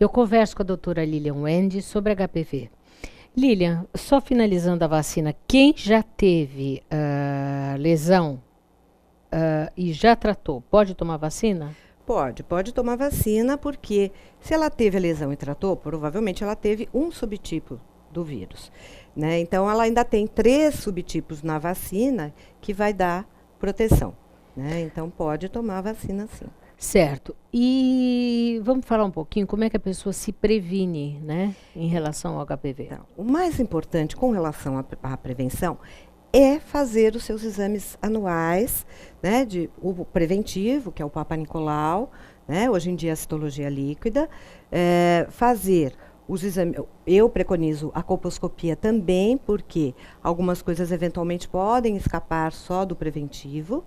Eu converso com a doutora Lilian Wendy sobre HPV. Lilian, só finalizando a vacina, quem já teve lesão e já tratou, pode tomar vacina? Pode tomar vacina, porque se ela teve a lesão e tratou, provavelmente ela teve um subtipo do vírus, né? Então, ela ainda tem 3 subtipos na vacina que vai dar proteção, né? Então, pode tomar vacina sim. Certo. E vamos falar um pouquinho como é que a pessoa se previne, né, em relação ao HPV. Então, o mais importante com relação à prevenção é fazer os seus exames anuais, né, o preventivo, que é o Papa Nicolau, né, hoje em dia a citologia líquida, fazer os exames. Eu preconizo a colposcopia também, porque algumas coisas eventualmente podem escapar só do preventivo,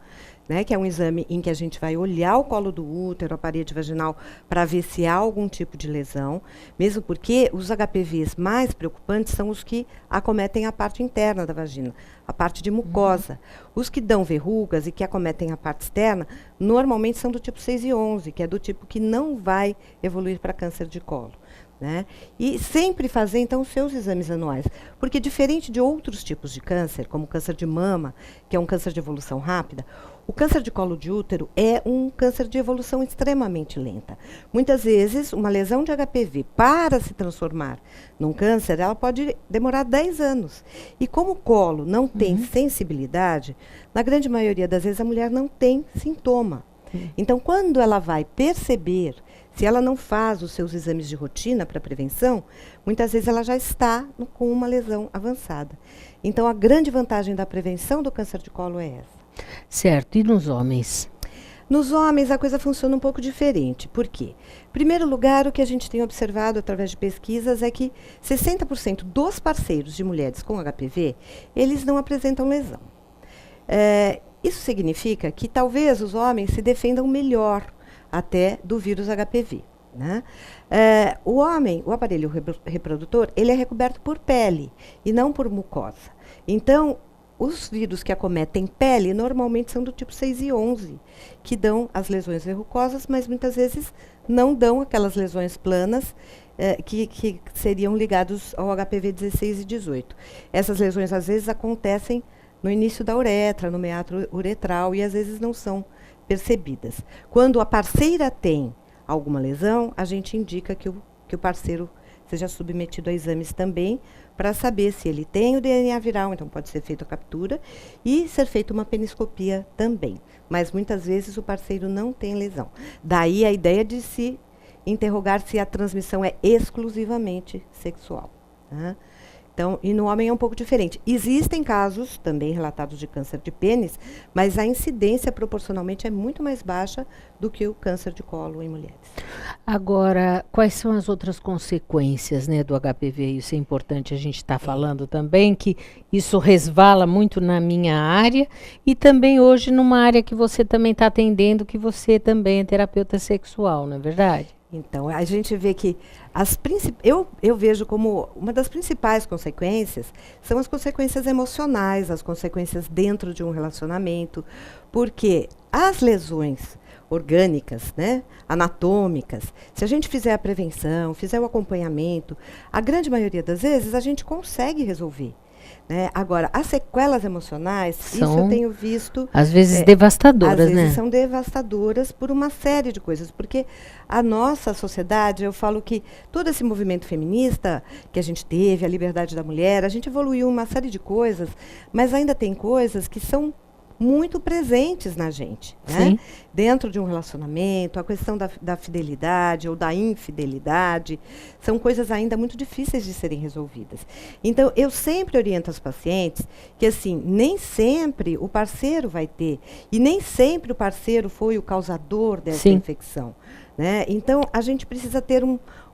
né, que é um exame em que a gente vai olhar o colo do útero, a parede vaginal, para ver se há algum tipo de lesão, mesmo porque os HPVs mais preocupantes são os que acometem a parte interna da vagina, a parte de mucosa. Os que dão verrugas e que acometem a parte externa, normalmente são do tipo 6 e 11, que é do tipo que não vai evoluir para câncer de colo. Né? E sempre fazer, então, os seus exames anuais. Porque, diferente de outros tipos de câncer, como o câncer de mama, que é um câncer de evolução rápida, o câncer de colo de útero é um câncer de evolução extremamente lenta. Muitas vezes, uma lesão de HPV, para se transformar num câncer, ela pode demorar 10 anos. E como o colo não tem sensibilidade, na grande maioria das vezes a mulher não tem sintoma. Então, quando ela vai perceber, se ela não faz os seus exames de rotina para prevenção, muitas vezes ela já está com uma lesão avançada. Então, a grande vantagem da prevenção do câncer de colo é essa. Certo. E nos homens? Nos homens, a coisa funciona um pouco diferente. Por quê? Em primeiro lugar, o que a gente tem observado através de pesquisas é que 60% dos parceiros de mulheres com HPV, eles não apresentam lesão. Isso significa que talvez os homens se defendam melhor até do vírus HPV. Né? O homem, o aparelho reprodutor, ele é recoberto por pele e não por mucosa. Então, os vírus que acometem pele normalmente são do tipo 6 e 11, que dão as lesões verrucosas, mas muitas vezes não dão aquelas lesões planas que seriam ligadas ao HPV 16 e 18. Essas lesões, às vezes, acontecem no início da uretra, no meato uretral, e às vezes não são percebidas. Quando a parceira tem alguma lesão, a gente indica que o parceiro seja submetido a exames também, para saber se ele tem o DNA viral, então pode ser feita a captura, e ser feita uma peniscopia também. Mas muitas vezes o parceiro não tem lesão. Daí a ideia de se interrogar se a transmissão é exclusivamente sexual. Né? Então, e no homem é um pouco diferente. Existem casos também relatados de câncer de pênis, mas a incidência proporcionalmente é muito mais baixa do que o câncer de colo em mulheres. Agora, quais são as outras consequências, né, do HPV? Isso é importante a gente estar falando também, que isso resvala muito na minha área e também hoje numa área que você também está atendendo, que você também é terapeuta sexual, não é verdade? Então, a gente vê que eu vejo como uma das principais consequências são as consequências emocionais, as consequências dentro de um relacionamento, porque as lesões orgânicas, né, anatômicas, se a gente fizer a prevenção, fizer o acompanhamento, a grande maioria das vezes a gente consegue resolver. Né? Agora, as sequelas emocionais, isso eu tenho visto... Às vezes devastadoras, né? Às vezes são devastadoras por uma série de coisas, porque a nossa sociedade, eu falo que todo esse movimento feminista que a gente teve, a liberdade da mulher, a gente evoluiu uma série de coisas, mas ainda tem coisas que são muito presentes na gente, né? Dentro de um relacionamento, a questão da fidelidade ou da infidelidade, são coisas ainda muito difíceis de serem resolvidas. Então, eu sempre oriento as pacientes que, assim, nem sempre o parceiro vai ter, e nem sempre o parceiro foi o causador dessa infecção. Né? Então, a gente precisa ter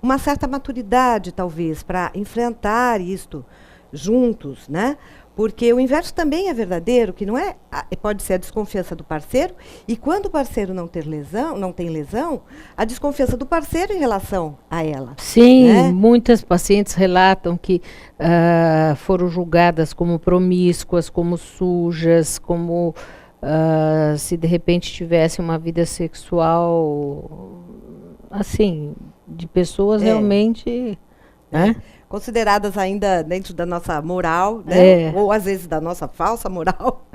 uma certa maturidade, talvez, para enfrentar isto juntos, né? Porque o inverso também é verdadeiro, que não é, pode ser a desconfiança do parceiro, e quando o parceiro não tem lesão, a desconfiança do parceiro em relação a ela. Sim, né? Muitas pacientes relatam que foram julgadas como promíscuas, como sujas, como se de repente tivesse uma vida sexual assim, de pessoas realmente, né? Consideradas ainda dentro da nossa moral, né? Ou às vezes da nossa falsa moral,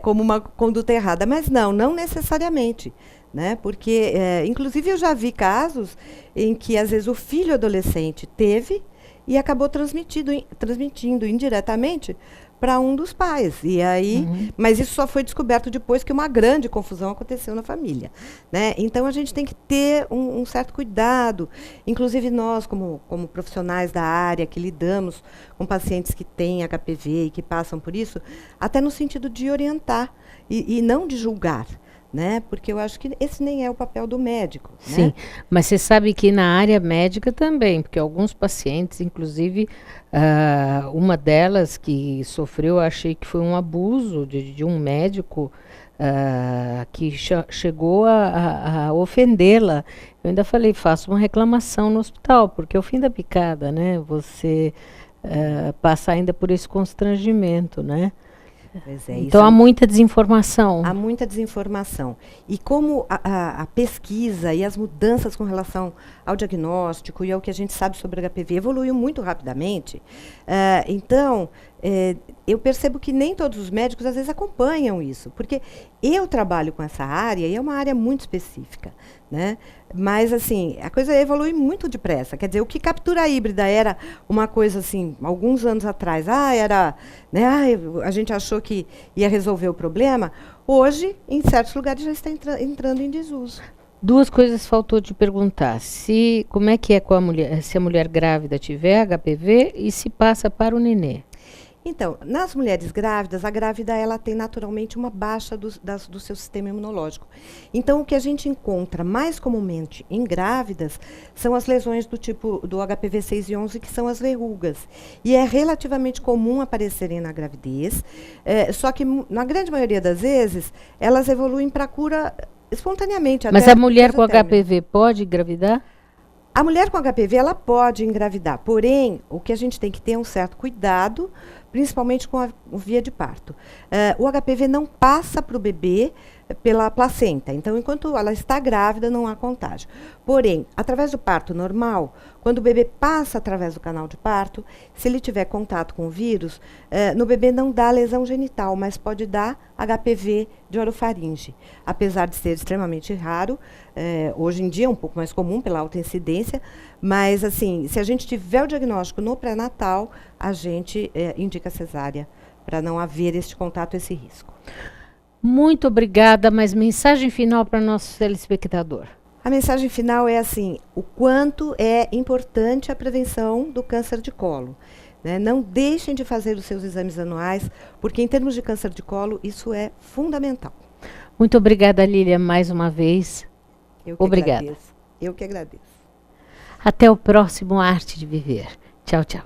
como uma conduta errada. Mas não necessariamente. Né? Porque, inclusive, eu já vi casos em que, às vezes, o filho adolescente teve e acabou transmitindo indiretamente para um dos pais. E aí, mas isso só foi descoberto depois que uma grande confusão aconteceu na família. Né? Então, a gente tem que ter um certo cuidado. Inclusive, nós, como profissionais da área, que lidamos com pacientes que têm HPV e que passam por isso, até no sentido de orientar e não de julgar. Né? Porque eu acho que esse nem é o papel do médico. Sim, né? Mas você sabe que na área médica também, porque alguns pacientes, inclusive, uma delas que sofreu, eu achei que foi um abuso de um médico que chegou a ofendê-la. Eu ainda falei, faça uma reclamação no hospital, porque é o fim da picada, né? Você passa ainda por esse constrangimento, né? Então há muita desinformação. Há muita desinformação. E como a pesquisa e as mudanças com relação ao diagnóstico e ao que a gente sabe sobre HPV evoluiu muito rapidamente, então eu percebo que nem todos os médicos às vezes acompanham isso, porque eu trabalho com essa área e é uma área muito específica, né? Mas assim, a coisa evolui muito depressa. Quer dizer, o que captura híbrida era uma coisa assim, alguns anos atrás, era, né, a gente achou que ia resolver o problema. Hoje, em certos lugares já está entrando em desuso. Duas coisas faltou te perguntar. Como é que é com a mulher, se a mulher grávida tiver HPV e se passa para o nenê? Então, nas mulheres grávidas, a grávida ela tem naturalmente uma baixa do seu sistema imunológico. Então, o que a gente encontra mais comumente em grávidas são as lesões do tipo do HPV 6 e 11, que são as verrugas. E é relativamente comum aparecerem na gravidez, só que, na grande maioria das vezes, elas evoluem para cura espontaneamente. Mas a mulher com HPV pode engravidar? A mulher com HPV, ela pode engravidar, porém, o que a gente tem que ter é um certo cuidado, principalmente com a via de parto. O HPV não passa para o bebê pela placenta, então, enquanto ela está grávida, não há contágio. Porém, através do parto normal, quando o bebê passa através do canal de parto, se ele tiver contato com o vírus, no bebê não dá lesão genital, mas pode dar HPV de orofaringe. Apesar de ser extremamente raro, hoje em dia é um pouco mais comum pela alta incidência, mas assim, se a gente tiver o diagnóstico no pré-natal, a gente indica cesárea, para não haver este contato, esse risco. Muito obrigada, mas mensagem final para nosso telespectador. A mensagem final é assim, o quanto é importante a prevenção do câncer de colo. Né? Não deixem de fazer os seus exames anuais, porque em termos de câncer de colo, isso é fundamental. Muito obrigada, Lília, mais uma vez. Obrigada. Agradeço. Eu que agradeço. Até o próximo Arte de Viver. Tchau, tchau.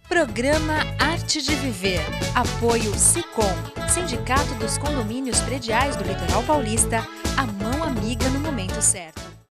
Programa Arte de Viver. Apoio Sicom, Sindicato dos Condomínios Prediais do Litoral Paulista, a mão amiga no momento certo.